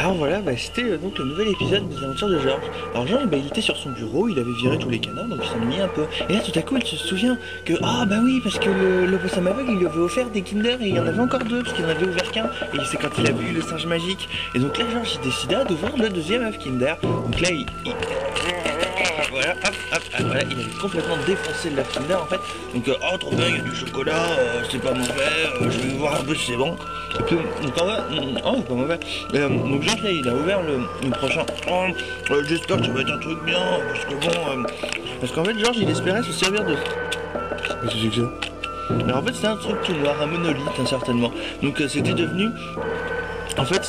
Alors voilà, c'était donc le nouvel épisode des aventures de Georges. Alors Georges, il était sur son bureau, il avait viré tous les canards, donc il s'ennuyait un peu. Et là tout à coup il se souvient que, ah bah oui, parce que le possum aveugle, il lui avait offert des Kinder et il y en avait encore deux, parce qu'il en avait ouvert qu'un. Et c'est quand il a vu le singe magique. Et donc là Georges il décida d'ouvrir le deuxième œuf Kinder. Donc là voilà, voilà, il avait complètement défoncé l'œuf Kinder en fait. Donc oh trop bien, il y a du chocolat, c'est pas mauvais, je vais voir un peu si c'est bon. Et puis, donc en vrai, oh c'est pas mauvais. Donc Georges là il a ouvert le prochain. Oh, j'espère que ça va être un truc bien, parce que bon, parce qu'en fait Georges il espérait se servir de. Qu'est-ce que c'est que ça? Alors en fait c'était un truc tout noir, un monolithe certainement. Donc c'était devenu. En fait,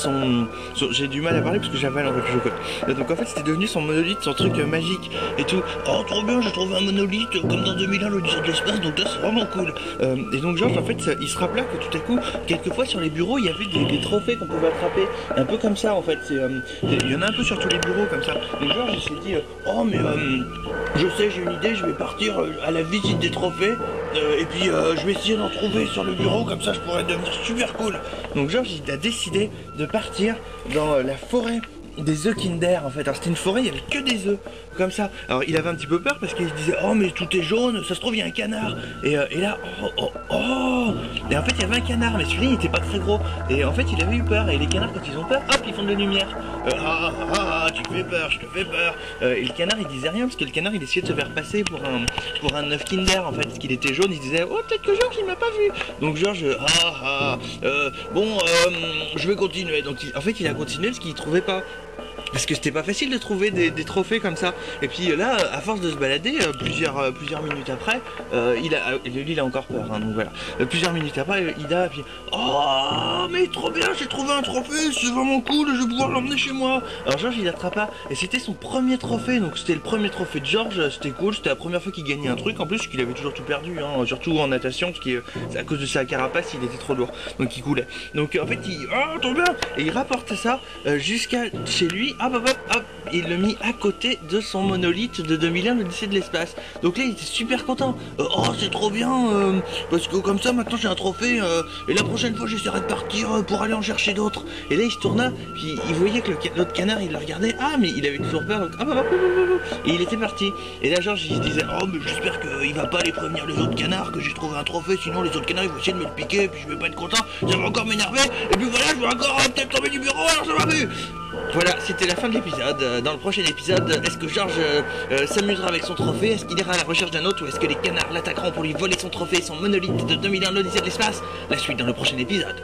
j'ai du mal à parler parce que j'avale un peu plus chocolat. Donc en fait, c'était devenu son monolithe, son truc magique et tout. Oh, trop bien, j'ai trouvé un monolithe comme dans 2001, l'Odyssée de l'espace, donc là, c'est vraiment cool. Et donc Georges, en fait, il se rappela que tout à coup, quelquefois sur les bureaux, il y avait des trophées qu'on pouvait attraper. Un peu comme ça, en fait. Il y en a un peu sur tous les bureaux, comme ça. Donc Georges, il s'est dit, oh, mais je sais, j'ai une idée, je vais partir à la visite des trophées. Et puis je vais essayer d'en trouver sur le bureau, comme ça je pourrais devenir super cool. Donc Georges il a décidé de partir dans la forêt des œufs Kinder en fait. Alors c'était une forêt, il n'y avait que des œufs comme ça. Alors il avait un petit peu peur parce qu'il se disait oh mais tout est jaune, ça se trouve il y a un canard. Et là oh. Et en fait il y avait un canard mais celui-là il était pas très gros. Et en fait il avait eu peur. Et les canards quand ils ont peur, hop ils font de la lumière. Tu me fais peur, je te fais peur. Et le canard il disait rien parce que le canard il essayait de se faire passer pour un œuf Kinder en fait. Parce qu'il était jaune, il disait oh peut-être que Georges il m'a pas vu. Donc Georges je vais continuer. Donc en fait il a continué parce qu'il trouvait pas. Parce que c'était pas facile de trouver des trophées comme ça. Et puis là, à force de se balader, plusieurs minutes après, lui il a encore peur, hein, donc voilà. Plusieurs minutes après, Ida, puis oh mais trop bien, j'ai trouvé un trophée, c'est vraiment cool, je vais pouvoir l'emmener chez moi. Alors Georges il l'attrapa et c'était son premier trophée, donc c'était le premier trophée de Georges, c'était cool, c'était la première fois qu'il gagnait un truc, en plus qu'il avait toujours tout perdu, hein, surtout en natation, parce qu'à cause de sa carapace il était trop lourd, donc il coulait. Donc en fait trop bien, et il rapporte ça jusqu'à chez lui. Hop, il le mit à côté de son monolithe de 2001, l'Odyssée de l'espace. Donc là, il était super content. Oh, c'est trop bien, parce que comme ça, maintenant j'ai un trophée, et la prochaine fois, j'essaierai de partir pour aller en chercher d'autres. Et là, il se tourna, puis il voyait que l'autre canard, il le regardait. Ah, mais il avait toujours peur. Donc, et il était parti. Et là, Georges, il se disait, oh, mais j'espère qu'il va pas aller prévenir les autres canards que j'ai trouvé un trophée, sinon les autres canards, ils vont essayer de me le piquer, et puis je vais pas être content, ça va encore m'énerver, et puis voilà, je vais encore peut-être tomber du bureau, alors ça va plus. Voilà, c'était la fin de l'épisode. Dans le prochain épisode, est-ce que Georges s'amusera avec son trophée? Est-ce qu'il ira à la recherche d'un autre? Ou est-ce que les canards l'attaqueront pour lui voler son trophée, son monolithe de 2001, l'Odyssée de l'espace? La suite dans le prochain épisode.